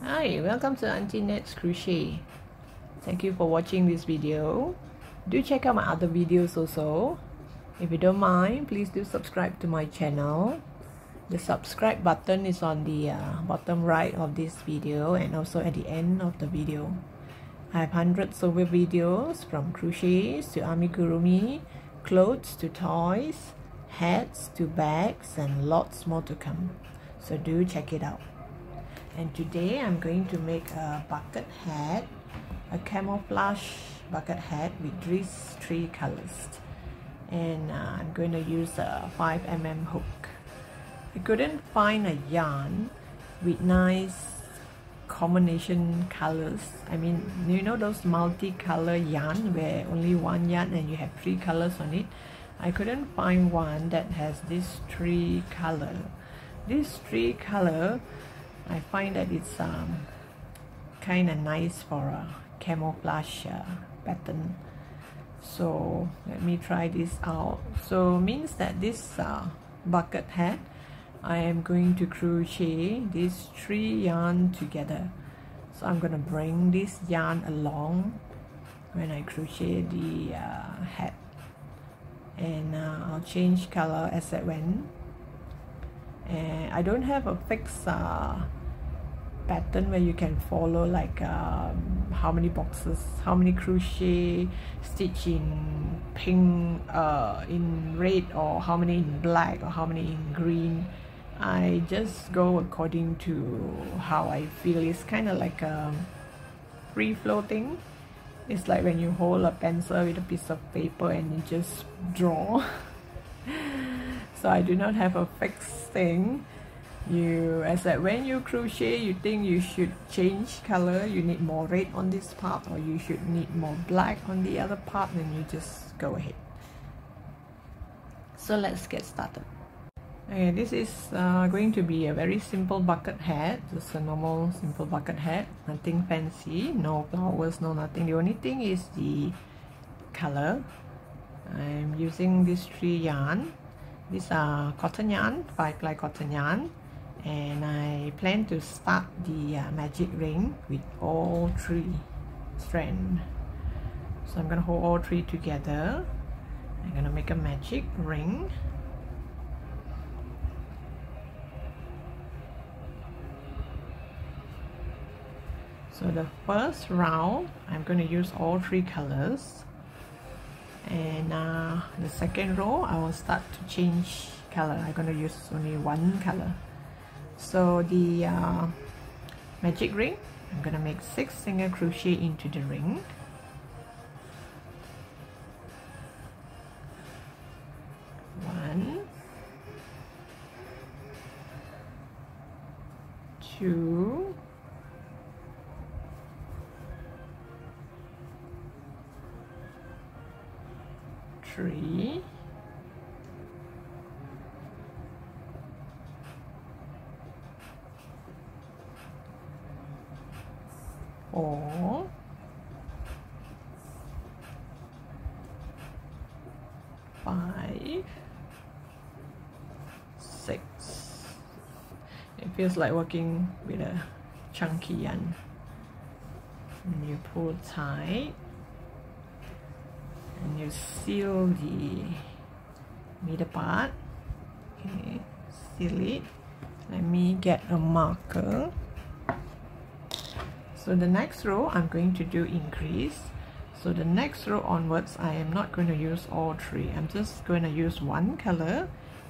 Hi, welcome to Auntie Nat's Crochet. Thank you for watching this video. Do check out my other videos also. If you don't mind, please do subscribe to my channel. The subscribe button is on the bottom right of this video and also at the end of the video. I have hundreds of videos from crochets to amigurumi, clothes to toys, hats to bags, and lots more to come. So do check it out. And today I'm going to make a bucket hat, a camouflage bucket hat with these three colors. And I'm going to use a 5mm hook. I couldn't find a yarn with nice combination colors. I mean, you know those multi-color yarn where only one yarn and you have three colors on it? I couldn't find one that has these three color. These three color, I find that it's kind of nice for a camouflage pattern. So let me try this out. So means that this bucket hat, I am going to crochet these three yarn together. So I'm going to bring this yarn along when I crochet the hat, and I'll change color as I went. And I don't have a fixed pattern where you can follow like how many boxes, how many crochet stitch in pink, in red, or how many in black, or how many in green. I just go according to how I feel. It's kind of like a free floating. It's like when you hold a pencil with a piece of paper and you just draw. So I do not have a fixed thing. As that when you crochet, you think you should change color, you need more red on this part, or you should need more black on the other part, then you just go ahead. So let's get started. Okay, this is going to be a very simple bucket hat, just a normal simple bucket hat, nothing fancy, no flowers, no nothing. The only thing is the color. I'm using these three yarn. These are cotton yarn, 5-ply cotton yarn, and I plan to start the magic ring with all three strands. So I'm gonna hold all three together. I'm gonna make a magic ring. So the first round, I'm going to use all three colors, and the second row, I will start to change color. I'm going to use only one color. So the magic ring, I'm going to make 6 single crochet into the ring. One, two, 3, 4, 5, 6. It feels like working with a chunky yarn. And you pull tight, and you seal the middle part. Okay, seal it. Let me get a marker. So the next row I'm going to do increase. So the next row onwards, I am not going to use all three. I'm just going to use one color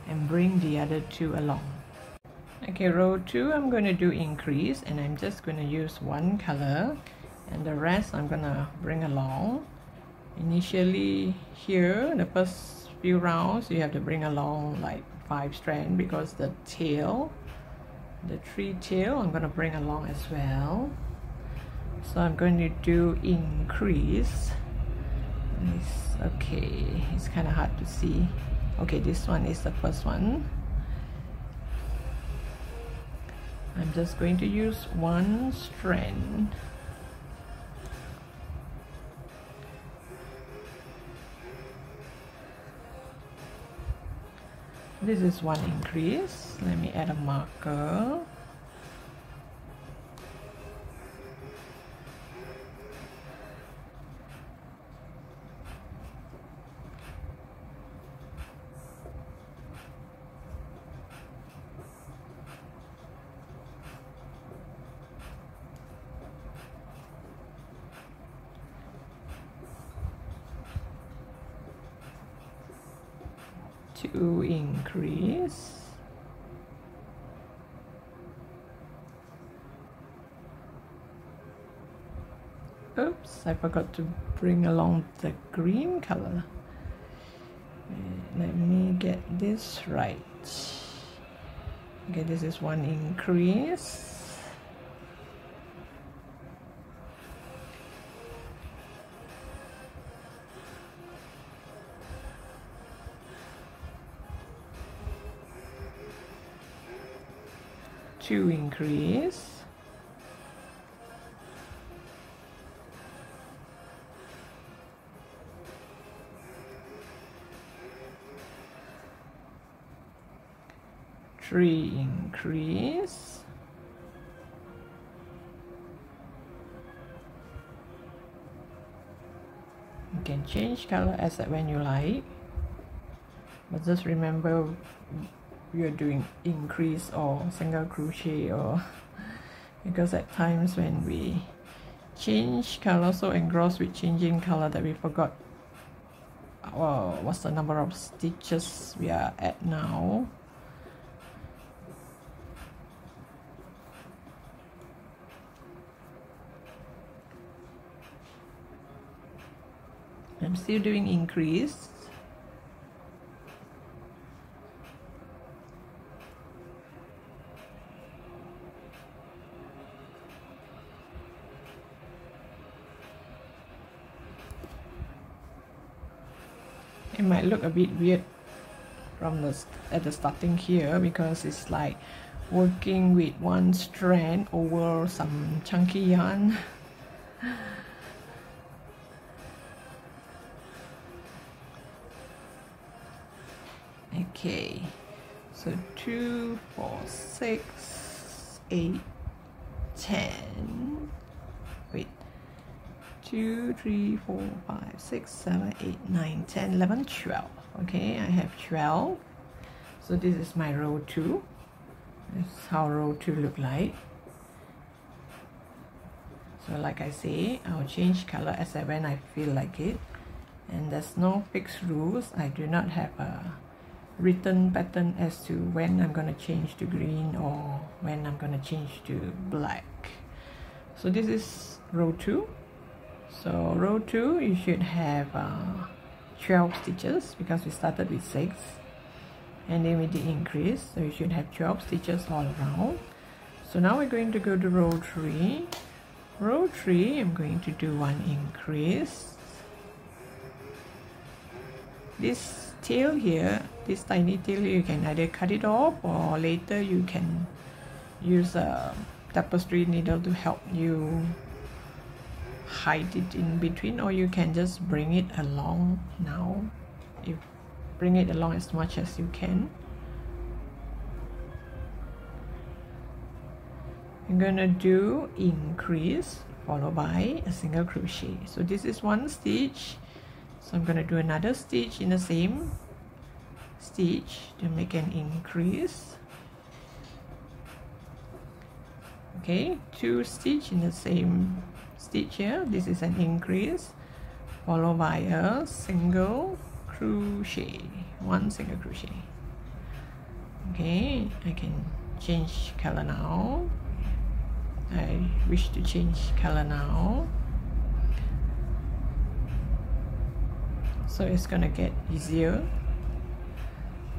and bring the other two along. Okay, row 2 I'm going to do increase, and I'm just going to use one color, and the rest I'm going to bring along. Initially here, the first few rounds, you have to bring along like 5 strands, because the tail, the 3 tail, I'm going to bring along as well. So I'm going to do increase. Okay, it's kind of hard to see. Okay, this one is the first one. I'm just going to use one strand. This is one increase. Let me add a marker. 2 increase, oops, I forgot to bring along the green color. Let me get this right. Okay, this is 1 increase, two increase, three increase, you can change color as when you like, but just remember you're doing increase or single crochet, or because at times when we change color, so engrossed with changing color that we forgot what's the number of stitches we are at now. I'm still doing increase. It might look a bit weird from at the starting here, because it's like working with one strand over some chunky yarn. Okay, so 2, 4, 6, 8, 10. Wait, 2, 3, 4, 5, 6, 7, 8, 9, 10, 11, 12. Okay, I have 12. So this is my row 2. This is how row 2 look like. So like I say, I'll change color as when I feel like it, and there's no fixed rules. I do not have a written pattern as to when I'm gonna change to green or when I'm gonna change to black. So this is row 2. So row 2, you should have 12 stitches, because we started with 6 and then we did increase, so you should have 12 stitches all around. So now we're going to go to row 3. Row 3, I'm going to do 1 increase. This tail here, this tiny tail here, you can either cut it off, or later you can use a tapestry needle to help you hide it in between, or you can just bring it along now. You bring it along as much as you can. I'm gonna do increase followed by a single crochet. So this is 1 stitch, so I'm gonna do another stitch in the same stitch to make an increase. Okay, 2 stitch in the same stitch here. This is an increase followed by a single crochet, 1 single crochet. Okay, I can change color now. I wish to change color now, so it's gonna get easier.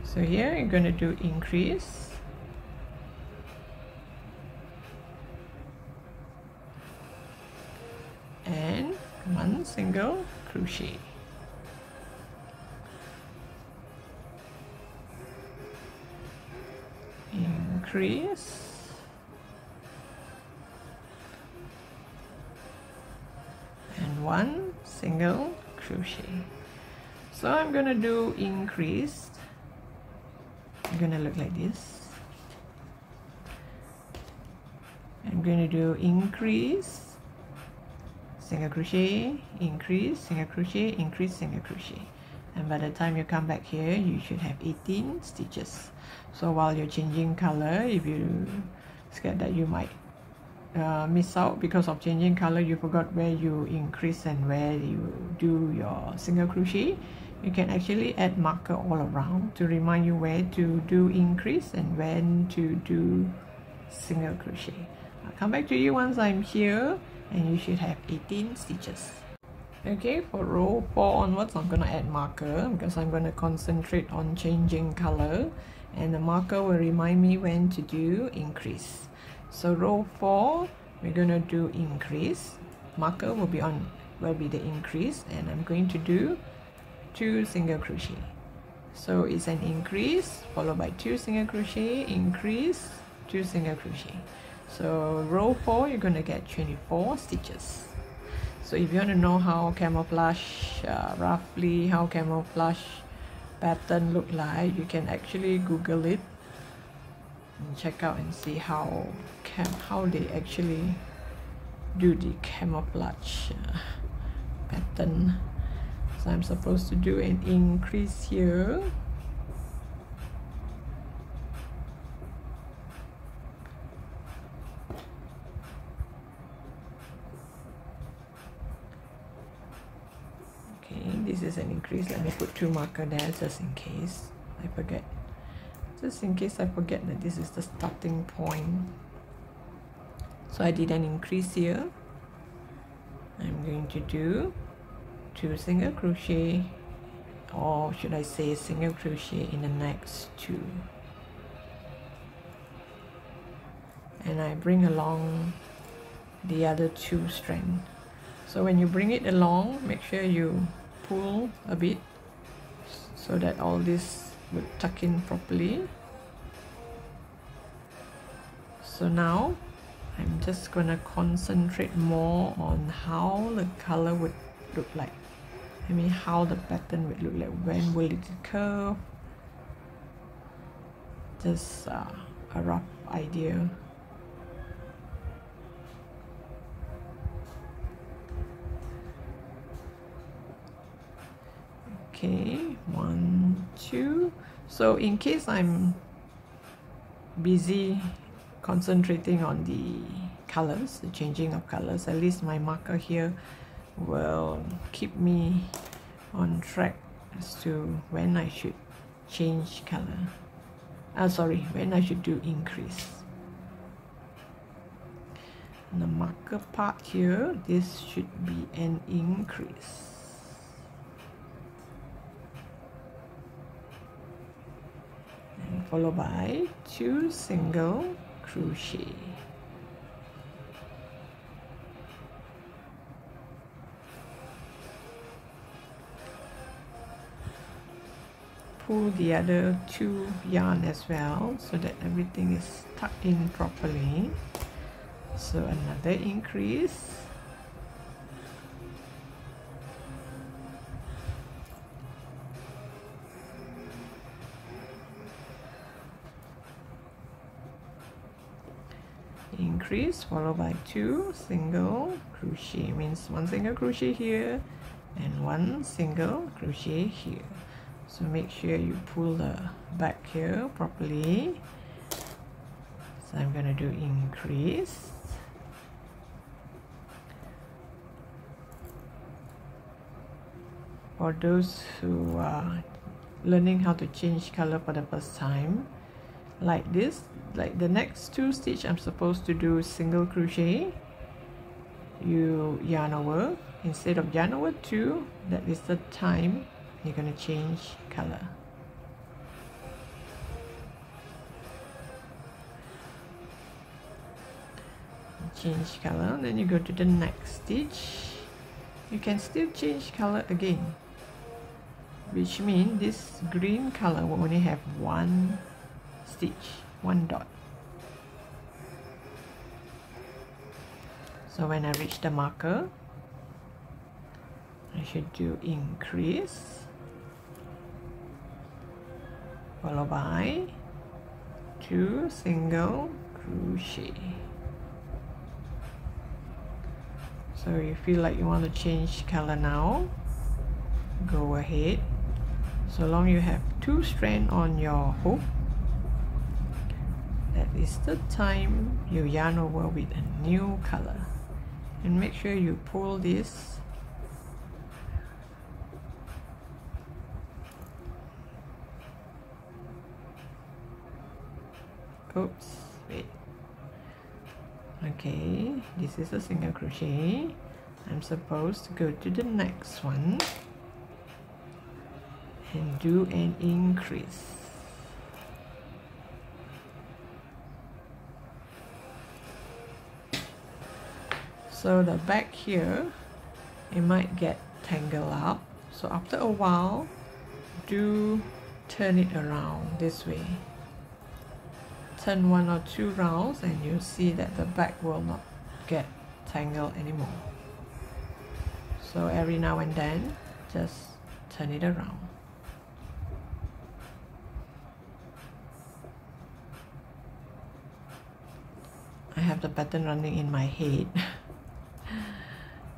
So here you're gonna do increase, and 1 single crochet. Increase, and 1 single crochet. So I'm gonna do increase. I'm gonna look like this. I'm gonna do increase, single crochet, increase, single crochet, increase, single crochet, and by the time you come back here, you should have 18 stitches. So while you're changing color, if you scared that you might miss out because of changing color, you forgot where you increase and where you do your single crochet, you can actually add marker all around to remind you where to do increase and when to do single crochet. I'll come back to you once I'm here, and you should have 18 stitches. Okay, for row 4 onwards, I'm going to add marker because I'm going to concentrate on changing color, and the marker will remind me when to do increase. So row 4, we're going to do increase. Marker will be the increase, and I'm going to do 2 single crochet. So it's an increase followed by 2 single crochet, increase, 2 single crochet. So row 4, you're going to get 24 stitches. So if you want to know how camouflage, roughly how camouflage pattern look like, you can actually Google it and check out and see how they actually do the camouflage pattern. So I'm supposed to do an increase here. This is an increase. Let me put 2 marker there just in case I forget. Just in case I forget that this is the starting point. So I did an increase here. I'm going to do 2 single crochet, or should I say single crochet in the next 2. And I bring along the other 2 strands. So when you bring it along, make sure you pull a bit so that all this would tuck in properly. So now I'm just gonna concentrate more on how the color would look like. I mean how the pattern would look like. When will it curve? Just a rough idea. Okay, 1, 2. So in case I'm busy concentrating on the colors, the changing of colors, at least my marker here will keep me on track as to when I should change color. When I should do increase. And the marker part here, this should be an increase. Followed by 2 single crochet. Pull the other 2 yarn as well so that everything is tucked in properly. So another increase. Increase followed by 2 single crochet, means 1 single crochet here and 1 single crochet here. So make sure you pull the back here properly. So I'm going to do increase, for those who are learning how to change color for the first time, like this, like the next 2 stitch I'm supposed to do single crochet, you yarn over. Instead of yarn over 2, that is the time you're going to change color. Change color, then you go to the next stitch. You can still change color again, which means this green color will only have 1 stitch, 1 dot. So when I reach the marker, I should do increase followed by 2 single crochet. So if you feel like you want to change color now, go ahead. So long you have 2 strands on your hook, that is the time you yarn over with a new color. And make sure you pull this oops, wait. Okay, this is a single crochet. I'm supposed to go to the next one and do an increase. So the back here, it might get tangled up. So after a while, do turn it around this way. Turn 1 or 2 rounds and you'll see that the back will not get tangled anymore. So every now and then, just turn it around. I have the pattern running in my head.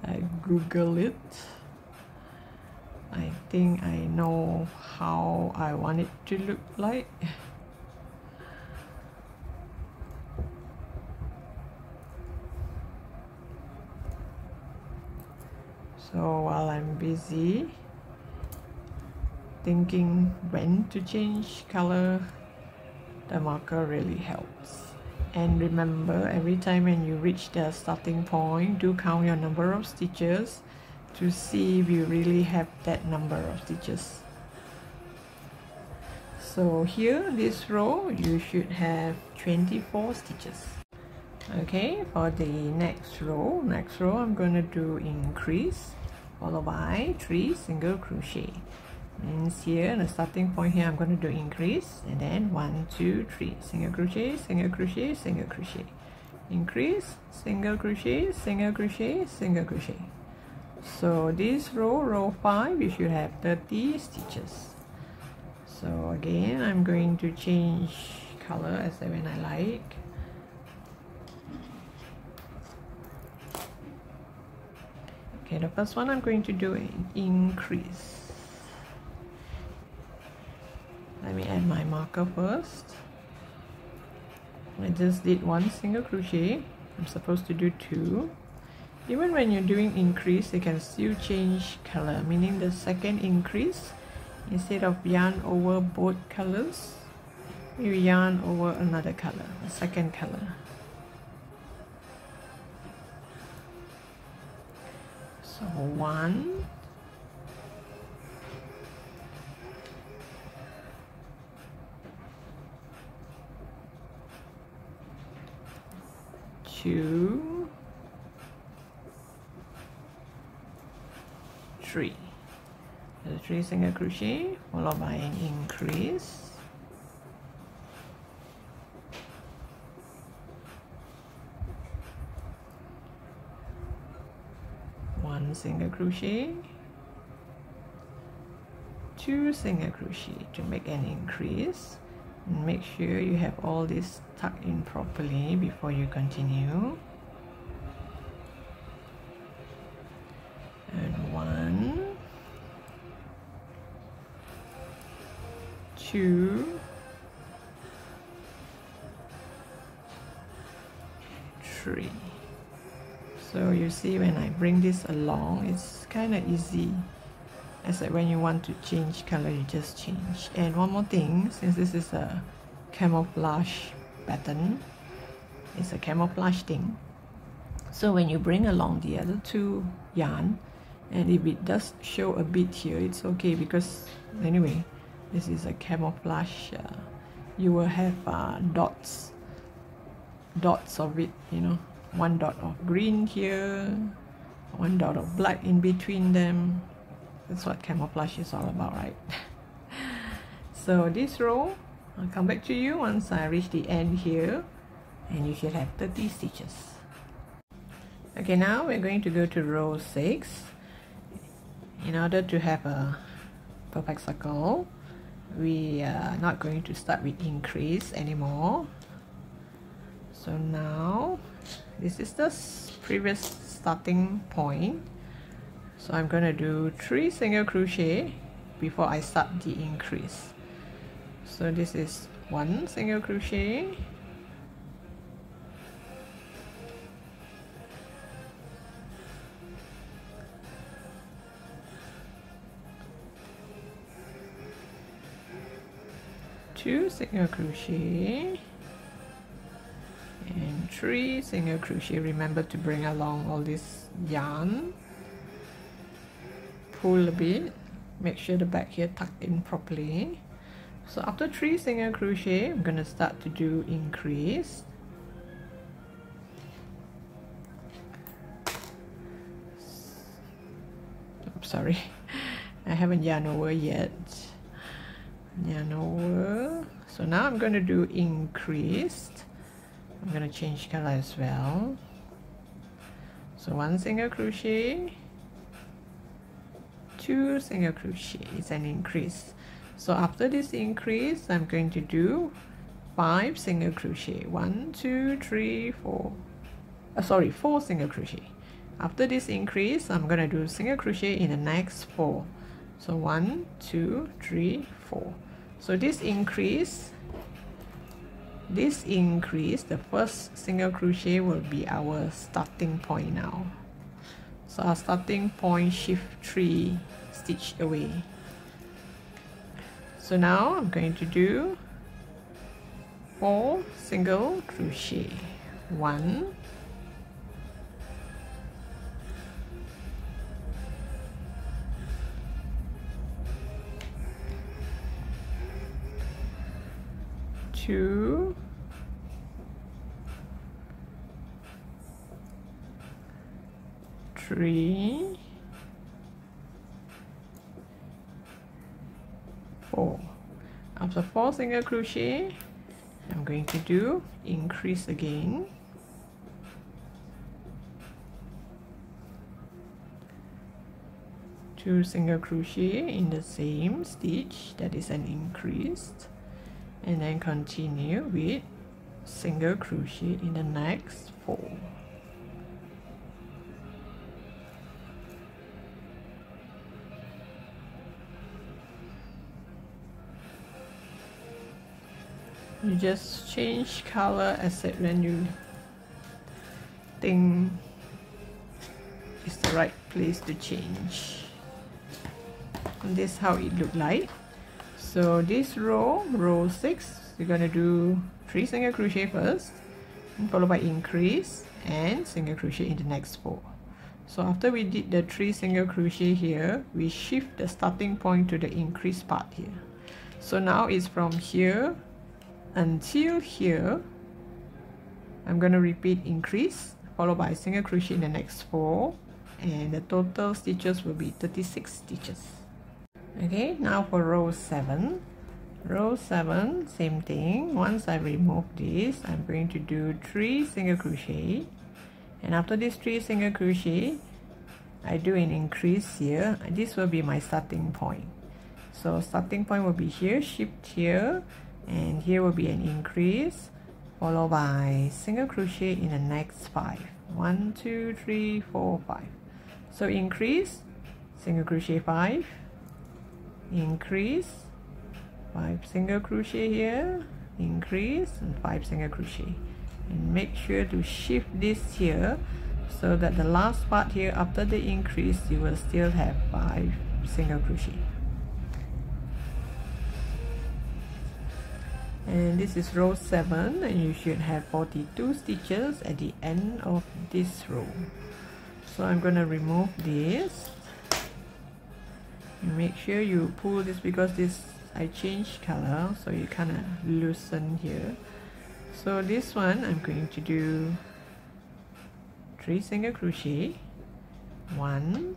I Google it. I think I know how I want it to look like. So while I'm busy thinking when to change color, the marker really helps. And remember, every time when you reach the starting point, do count your number of stitches to see if you really have that number of stitches. So here, this row, you should have 24 stitches. Okay, for the next row I'm going to do increase followed by 3 single crochet. Means here, the starting point here, I'm going to do increase and then 1, 2, 3 single crochet, single crochet, single crochet, increase, single crochet, single crochet, single crochet. So this row 5, you should have 30 stitches. So again, I'm going to change color as when I like. Okay, the first one I'm going to do an increase. Let me add my marker first. I just did 1 single crochet. I'm supposed to do 2. Even when you're doing increase, you can still change color, meaning the second increase, instead of yarn over both colors, you yarn over another color, the second color. So 1, 2, 3. So 3 single crochet followed by an increase. One single crochet, 2 single crochet to make an increase. And make sure you have all this tucked in properly before you continue. And 1, 2, 3. So you see, when I bring this along, it's kind of easy. As like when you want to change color, you just change. And one more thing, since this is a camouflage pattern, it's a camouflage thing. So when you bring along the other 2 yarn, and if it does show a bit here, it's okay, because anyway, this is a camouflage. You will have dots of it, you know, 1 dot of green here, 1 dot of black in between them. That's what camouflage is all about, right? So this row, I'll come back to you once I reach the end here, and you should have 30 stitches. Okay, now we're going to go to row 6. In order to have a perfect circle, we are not going to start with increase anymore. So now, this is the previous starting point. So I'm going to do 3 single crochet before I start the increase. So this is 1 single crochet, 2 single crochet, 3 single crochet. Remember to bring along all this yarn, pull a bit, make sure the back here tucked in properly. So after 3 single crochet, I'm gonna start to do increase. I'm sorry, I haven't yarn over yet. Yarn over. So now I'm going to do increased. I'm going to change color as well. So 1 single crochet, 2 single crochet is an increase. So after this increase, I'm going to do 5 single crochet. 1 2 3 4 4 single crochet. After this increase, I'm going to do single crochet in the next 4. So 1 2 3 4. So this increase, the first single crochet will be our starting point now. So our starting point, shift 3 stitch away. So now I'm going to do 4 single crochet. 1 2 3 4. After 4 single crochet, I'm going to do increase again. Two single crochet in the same stitch, that is an increase, and then continue with single crochet in the next 4. You just change color except when you think it's the right place to change. And this is how it look like. So this row 6, you're gonna do 3 single crochet first, and followed by increase and single crochet in the next 4. So after we did the 3 single crochet here, we shift the starting point to the increase part here. So now it's from here until here. I'm going to repeat increase followed by single crochet in the next 4, and the total stitches will be 36 stitches. Okay, now for row 7. Row 7, same thing. Once I remove this, I'm going to do 3 single crochet, and after this 3 single crochet, I do an increase here. This will be my starting point. So starting point will be here, shift here, and here will be an increase followed by single crochet in the next 5. 1 2 3 4 5. So increase, single crochet 5, increase, 5 single crochet here, increase, and 5 single crochet, and make sure to shift this here so that the last part here after the increase you will still have 5 single crochet. And this is row 7, and you should have 42 stitches at the end of this row. So I'm going to remove this, and make sure you pull this, because this I changed color, so you kind of loosen here. So this one I'm going to do 3 single crochet, 1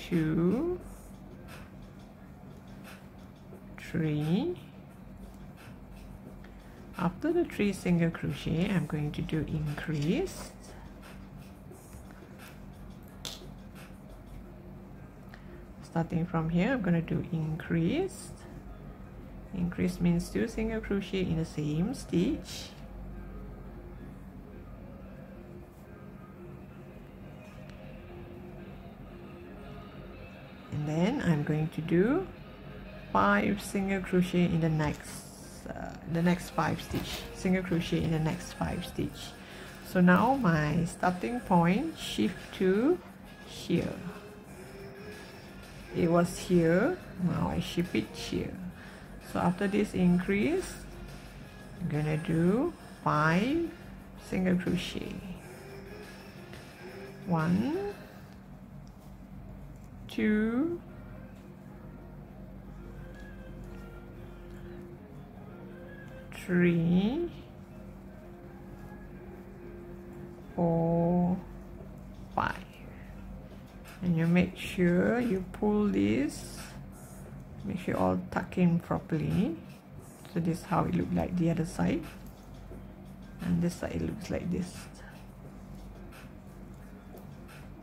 2 3. After the 3 single crochet, I'm going to do increase, starting from here. I'm going to do increase. Increase means 2 single crochet in the same stitch, and then I'm going to do 5 single crochet in the next 5 stitch, single crochet in the next 5 stitch. So now my starting point, shift to here. It was here, now I shift it here. So after this increase, I'm gonna do 5 single crochet. 1, 2, 3, 4, 5, and you make sure you pull this, make sure all tuck in properly. So this is how it looks like the other side, and this side looks like this.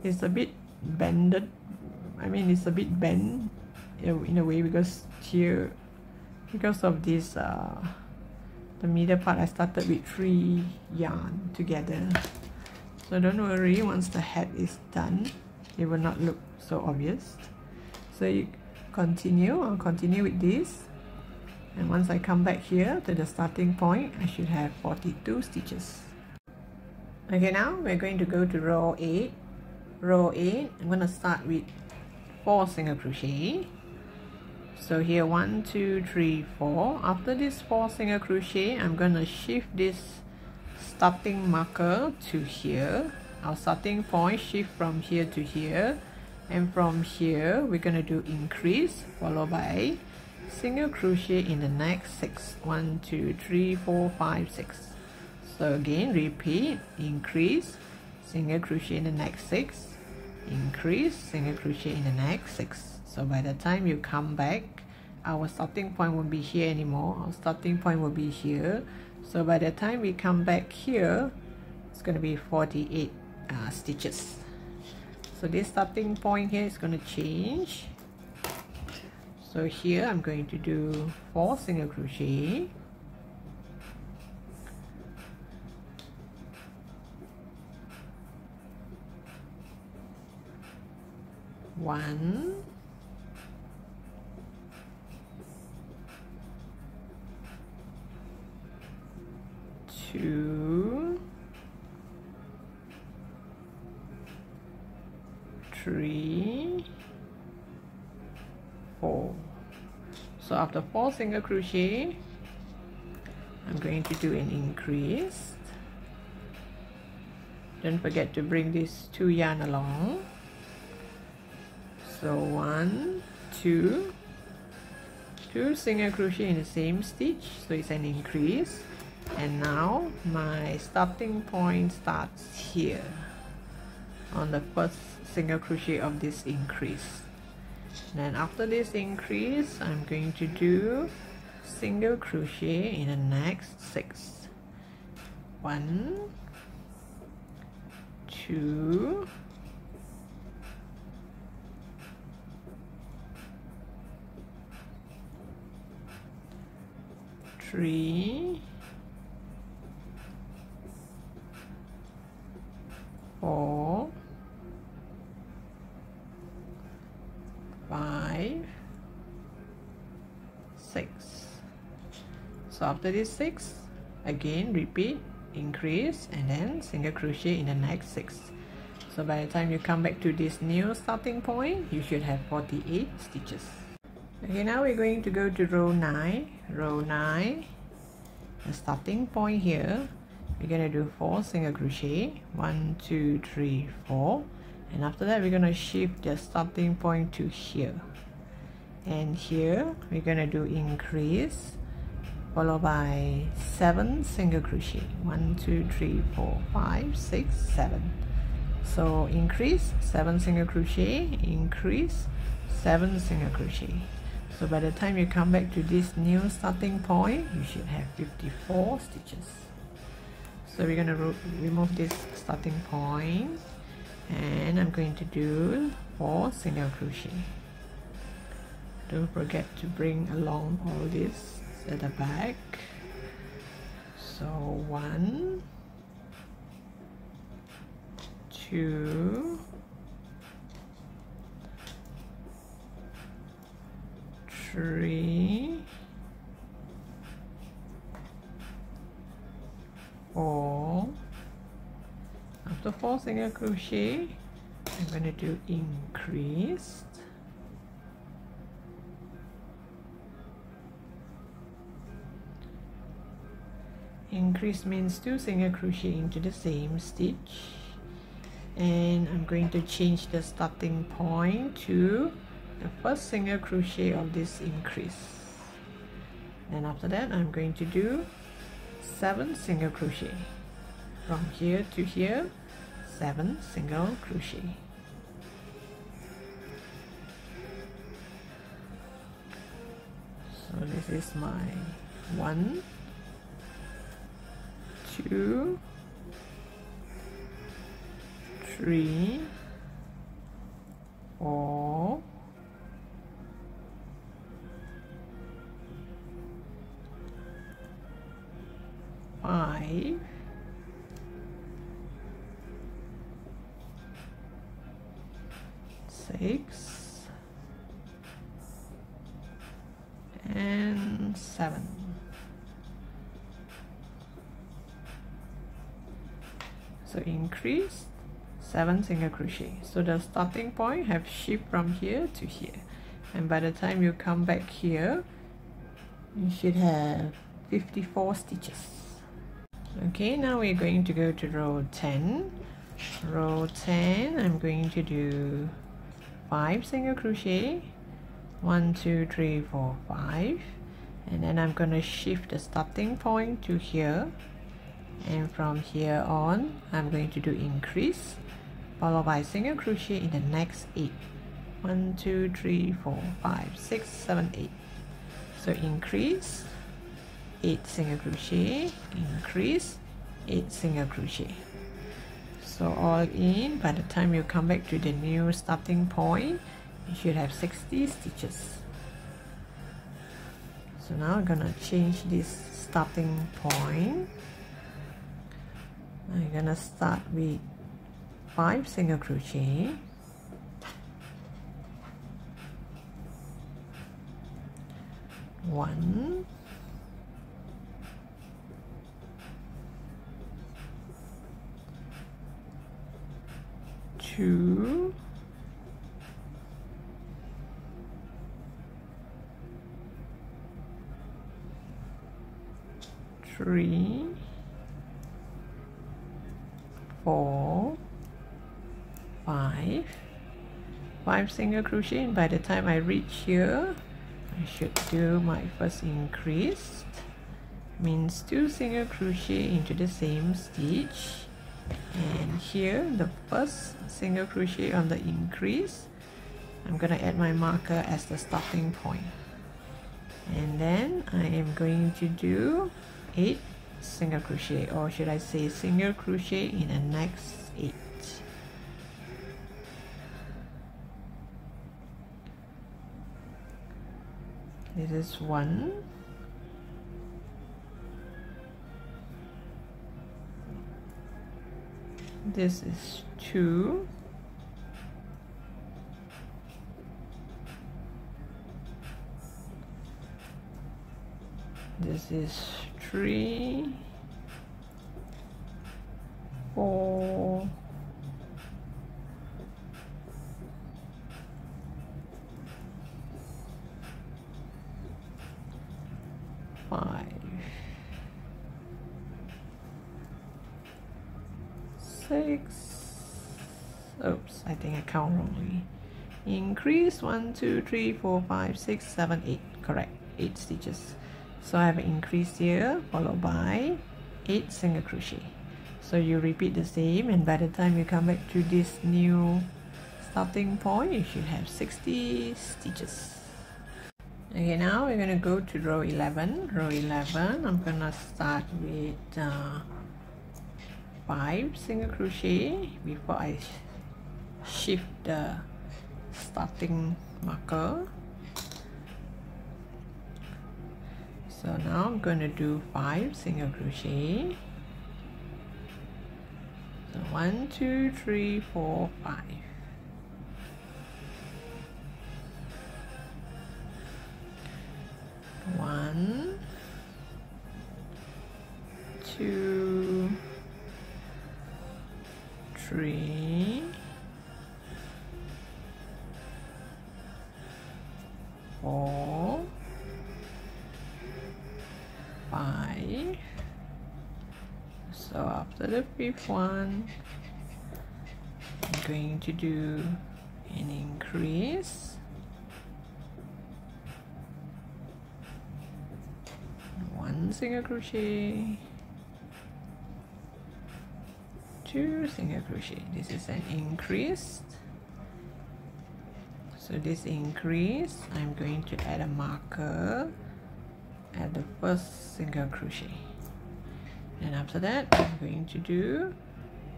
It's a bit bended, I mean it's a bit bent in a way, because here, because of this the middle part, I started with 3 yarn together. So don't worry, once the head is done, it will not look so obvious. So you I'll continue with this, and once I come back here to the starting point, I should have 42 stitches. Okay, now we're going to go to row 8. Row 8, I'm going to start with 4 single crochet. So here 1, 2, 3, 4. After this 4 single crochet, I'm going to shift this starting marker to here. Our starting point, shift from here to here, and from here we're going to do increase followed by single crochet in the next 6. 1, 2, 3, 4, 5, 6. So again, repeat, increase, single crochet in the next 6, increase, single crochet in the next 6. So by the time you come back, our starting point won't be here anymore. Our starting point will be here. So by the time we come back here, it's going to be 48 stitches. So this starting point here is going to change. So here I'm going to do 4 single crochet, 1, 2, 3, 4. So after 4 single crochet, I'm going to do an increase. Don't forget to bring these 2 yarn along. So 1, 2, 2 single crochet in the same stitch, so it's an increase. And now my starting point starts here on the first single crochet of this increase. Then after this increase, I'm going to do single crochet in the next 6. 1, 2, 3, 4, 5, 6. So after this 6, again repeat, increase, and then single crochet in the next 6. So by the time you come back to this new starting point, you should have 48 stitches. Okay, now we're going to go to row 9. Row 9, the starting point here, we're going to do 4 single crochet, 1, 2, 3, 4, and after that we're going to shift the starting point to here, and here we're going to do increase followed by 7 single crochet, 1, 2, 3, 4, 5, 6, 7. So increase, 7 single crochet, increase, 7 single crochet. So by the time you come back to this new starting point, you should have 54 stitches. So we're going to remove this starting point, and I'm going to do 4 single crochet. Don't forget to bring along all this at the back. So 1, 2, 3, 4. After 4 single crochet, I'm going to do increased, Increase means 2 single crochet into the same stitch, and I'm going to change the starting point to the first single crochet of this increase. And after that, I'm going to do 7 single crochet from here to here, 7 single crochet. So this is my 1, 2, 3, 4, 5, 6, and 7. So increase 7 single crochet. So the starting point have shift from here to here, and by the time you come back here, you should have 54 stitches. Okay, now we're going to go to row 10. Row 10, I'm going to do 5 single crochet, 1, 2, 3, 4, 5, and then I'm going to shift the starting point to here, and from here on I'm going to do increase followed by single crochet in the next 8. 1, 2, 3, 4, 5, 6, 7, 8. So increase 8 single crochet, increase 8 single crochet. So all in, by the time you come back to the new starting point, you should have 60 stitches. So now I'm gonna change this starting point. I'm gonna start with 5 single crochet, 1, 2, 3, 4, 5 single crochet, and by the time I reach here, I should do my first increase, means 2 single crochet into the same stitch, and here the first single crochet on the increase, I'm gonna add my marker as the starting point, and then I am going to do 8 single crochet, or should I say single crochet in the next 8. This is 1, this is 2, this is 3, 4, 5, 6, oops, I think I count wrongly. Increase 1, 2, 3, 4, 5, 6, 7, 8, correct, 8 stitches. So I have an increase here followed by 8 single crochet. So you repeat the same, and by the time you come back to this new starting point, you should have 60 stitches. Okay, now we're gonna go to row 11. Row 11, I'm gonna start with 5 single crochet before I shift the starting marker. So now I'm going to do 5 single crochet. So 1, 2, 3, 4, 5. 1, 2, 3, 4, 5, So after the fifth one, I'm going to do an increase, one single crochet, two single crochet. This is an increase. So this increase, I'm going to add a marker at the first single crochet, and after that I'm going to do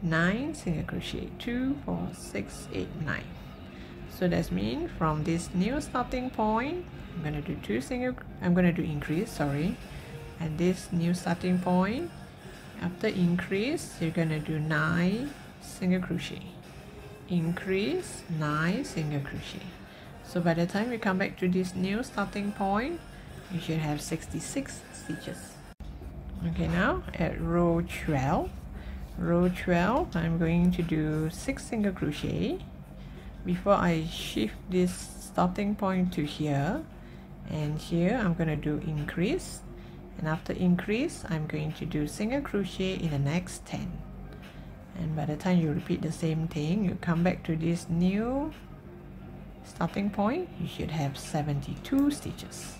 9 single crochet, 2 4 6 8 9. So that means from this new starting point, I'm going to do increase, sorry, and this new starting point, after increase you're going to do 9 single crochet, increase, 9 single crochet. So by the time you come back to this new starting point, you should have 66 stitches. Okay, now at row 12, I'm going to do 6 single crochet before I shift this starting point to here, and here I'm going to do increase, and after increase I'm going to do single crochet in the next 10. And by the time you repeat the same thing, you come back to this new starting point, you should have 72 stitches.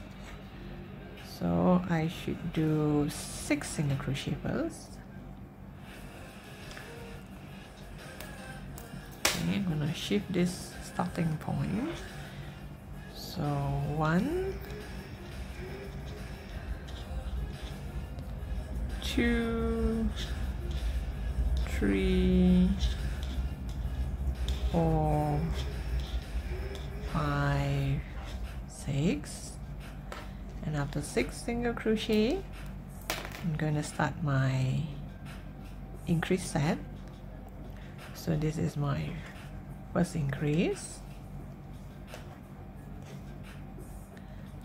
So I should do 6 single crochet first. Okay, I'm gonna shift this starting point. So 1, 2, 3, 4, 5, 6, and after 6 single crochet, I'm going to start my increase set. So this is my first increase.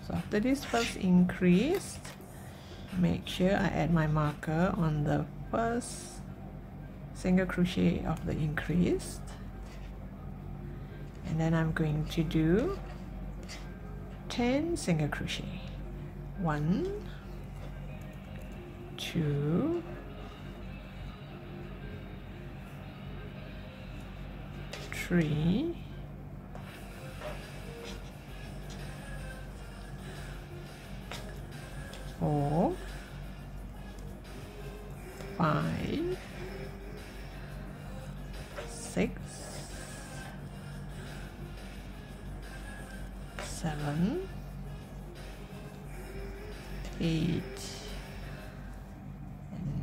So after this first increase, make sure I add my marker on the first single crochet of the increase, and then I'm going to do 10 single crochet. 1, 2, 3, 4, 5, 6, 7, 8,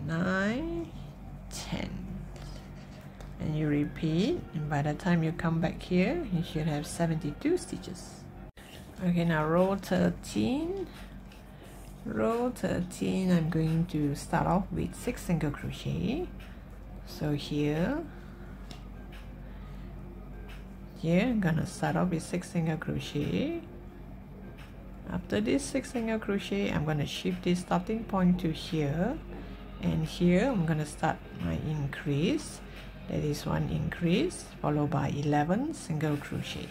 9, 10, and you repeat, and by the time you come back here you should have 72 stitches. Okay, now row 13, I'm going to start off with 6 single crochet. So here I'm gonna start off with 6 single crochet. After this 6 single crochet, I'm going to shift this starting point to here, and here I'm going to start my increase. That is 1 increase followed by 11 single crochet.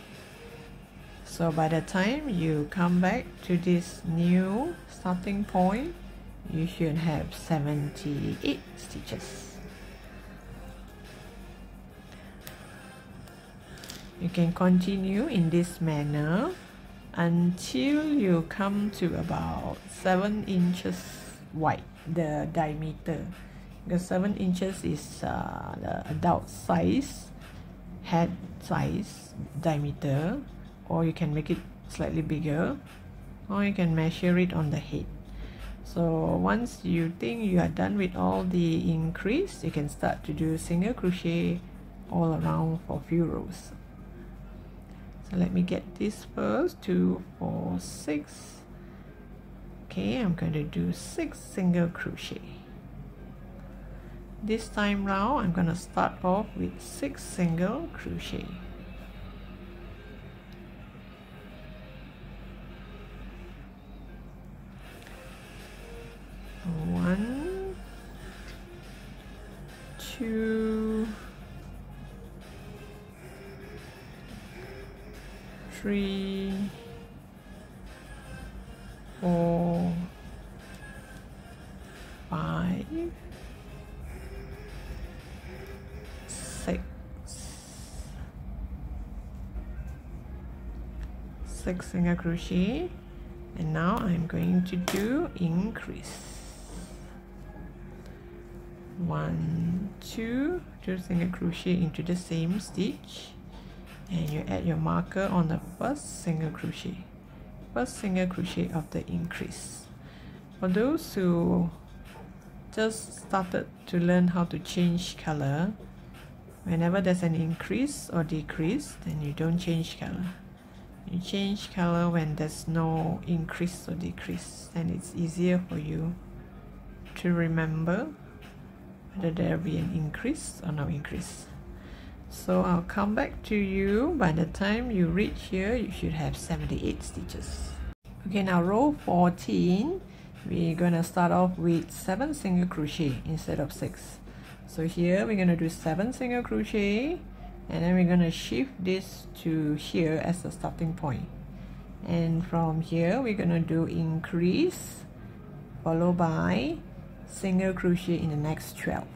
So by the time you come back to this new starting point, you should have 78 stitches. You can continue in this manner until you come to about 7 inches wide, the diameter, because 7 inches is the adult size, head size diameter, or you can make it slightly bigger, or you can measure it on the head. So once you think you are done with all the increase, you can start to do single crochet all around for a few rows. So let me get this first, 2, 4, 6. Okay, I'm going to do 6 single crochet. This time round, I'm going to start off with 6 single crochet. One, 2, 3, 4, 5, 6 single crochet, and now I'm going to do increase. 1, 2 single crochet into the same stitch, and you add your marker on the first single crochet of the increase. For those who just started to learn how to change color, whenever there's an increase or decrease, then you don't change color. You change color when there's no increase or decrease, and it's easier for you to remember whether there be an increase or no increase. So I'll come back to you. By the time you reach here, you should have 78 stitches. Okay, now row 14, we're gonna start off with 7 single crochet instead of 6. So here we're gonna do 7 single crochet, and then we're gonna shift this to here as the starting point. And from here we're gonna do increase followed by single crochet in the next 12.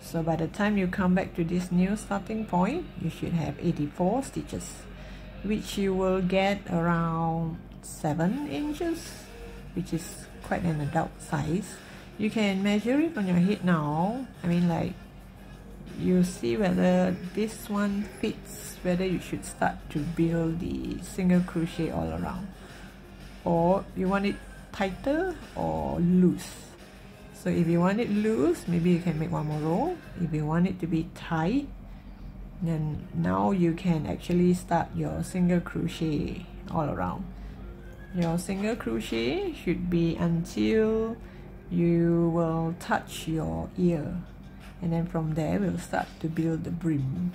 So by the time you come back to this new starting point, you should have 84 stitches, which you will get around 7 inches, which is quite an adult size. You can measure it on your head now. I mean, like, you see whether this one fits, whether you should start to build the single crochet all around, or you want it tighter or loose. So if you want it loose, maybe you can make 1 more row. If you want it to be tight, then now you can actually start your single crochet all around. Your single crochet should be until you will touch your ear, and then from there we'll start to build the brim.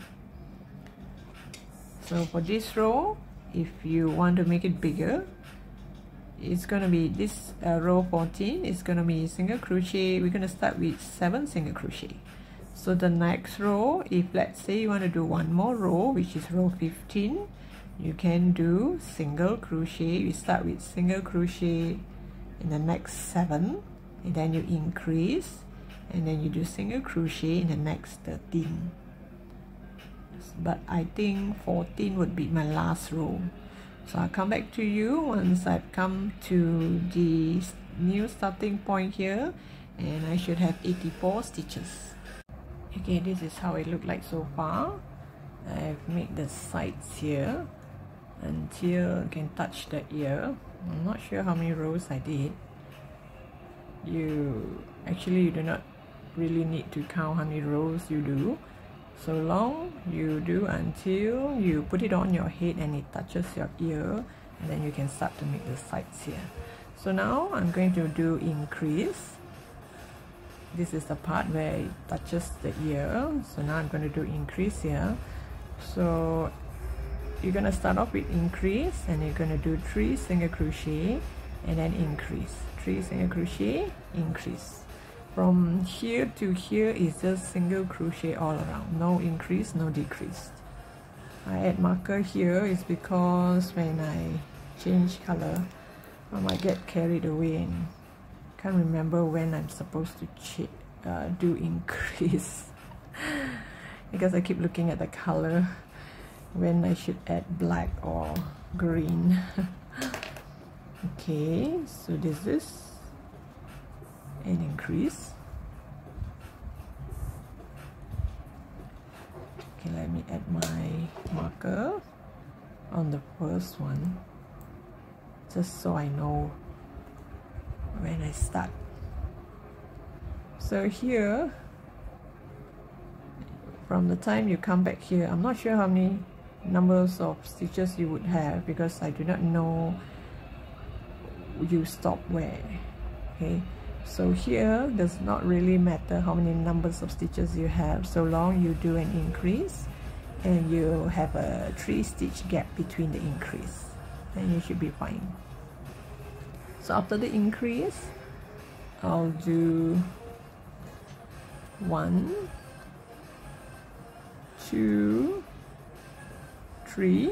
So for this row, if you want to make it bigger, it's gonna be this row 14 is gonna be single crochet. We're gonna start with 7 single crochet. So the next row, if let's say you want to do 1 more row, which is row 15, you can do single crochet. You start with single crochet in the next 7, and then you increase, and then you do single crochet in the next 13. But I think 14 would be my last row. So I'll come back to you once I've come to the new starting point here, and I should have 84 stitches. Okay, this is how it looked like so far. I've made the sides here until you can touch the ear. I'm not sure how many rows I did. You do not really need to count how many rows you do, so long you do until you put it on your head and it touches your ear, and then you can start to make the sides here. So now I'm going to do increase. This is the part where it touches the ear. So now I'm going to do increase here. So you're going to start off with increase, and you're going to do 3 single crochet and then increase, 3 single crochet, increase. From here to here is just single crochet all around, no increase, no decrease. I add marker here is because when I change color, I might get carried away and can't remember when I'm supposed to do increase because I keep looking at the color when I should add black or green. Okay, so this is an increase. Okay, let me add my marker on the first one, just so I know when I start. So here, from the time you come back here, I'm not sure how many numbers of stitches you would have because I do not know you stop where. Okay, so here does not really matter how many numbers of stitches you have, so long you do an increase and you have a 3 stitch gap between the increase, then you should be fine. So after the increase, I'll do 1, 2, 3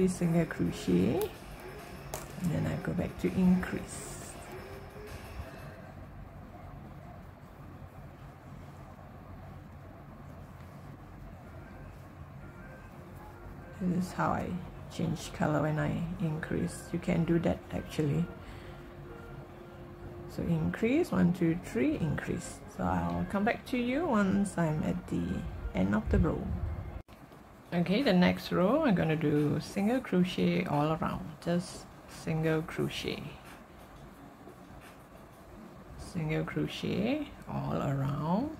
single crochet, and then I go back to increase. This is how I change color when I increase. You can do that actually. So increase, 1 2 3, increase. So I'll come back to you once I'm at the end of the row. Okay, the next row I'm gonna do single crochet all around, just single crochet, single crochet all around,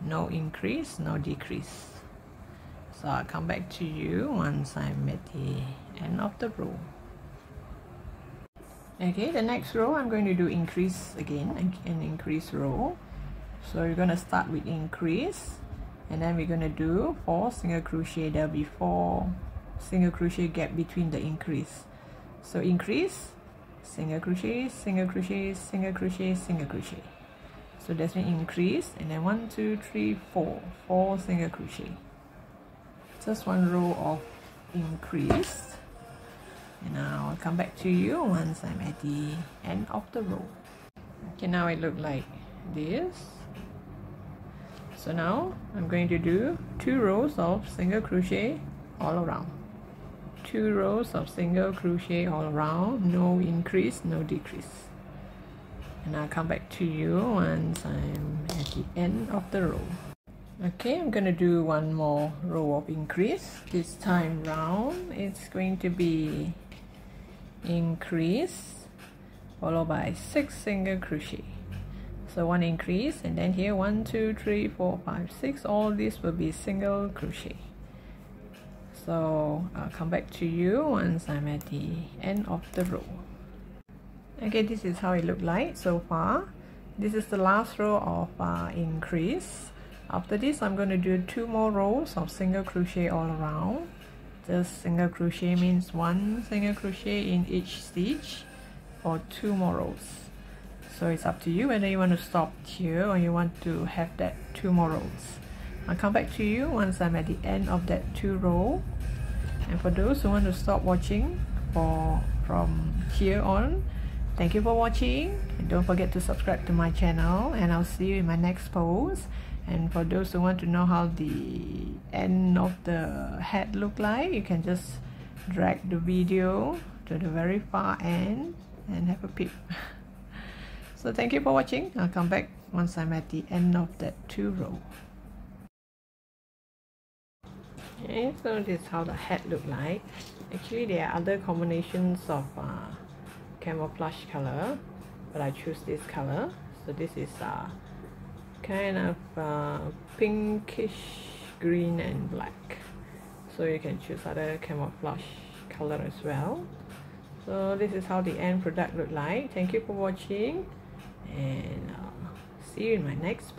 no increase, no decrease. So I'll come back to you once I'm at the end of the row. Okay, the next row I'm going to do increase again, an increase row. So you're going to start with increase, and then we're going to do 4 single crochet. There'll be 4 single crochet gap between the increase. So increase, single crochet, single crochet, single crochet, single crochet. So that's an increase, and then 1 2 3 4 single crochet. Just one row of increase, and I'll come back to you once I'm at the end of the row. Okay, now it looks like this. So now I'm going to do 2 rows of single crochet all around, 2 rows of single crochet all around, no increase, no decrease, and I'll come back to you once I'm at the end of the row. Okay, I'm gonna do one more row of increase. This time round it's going to be increase followed by 6 single crochet. So 1 increase, and then here 1 2 3 4 5 6, all this will be single crochet. So I'll come back to you once I'm at the end of the row. Okay, this is how it looked like so far. This is the last row of increase. After this I'm going to do 2 more rows of single crochet all around. Just single crochet means 1 single crochet in each stitch for 2 more rows. So it's up to you whether you want to stop here or you want to have that 2 more rows. I'll come back to you once I'm at the end of that 2 row. And for those who want to stop watching from here on, thank you for watching, and don't forget to subscribe to my channel, and I'll see you in my next pose. And for those who want to know how the end of the hat look like, you can just drag the video to the very far end and have a peep. So thank you for watching. I'll come back once I'm at the end of that 2 row. Okay, so this is how the hat look like. Actually there are other combinations of camouflage color, but I choose this color. So this is kind of pinkish green and black, so you can choose other camouflage color as well. So this is how the end product look like. Thank you for watching, and see you in my next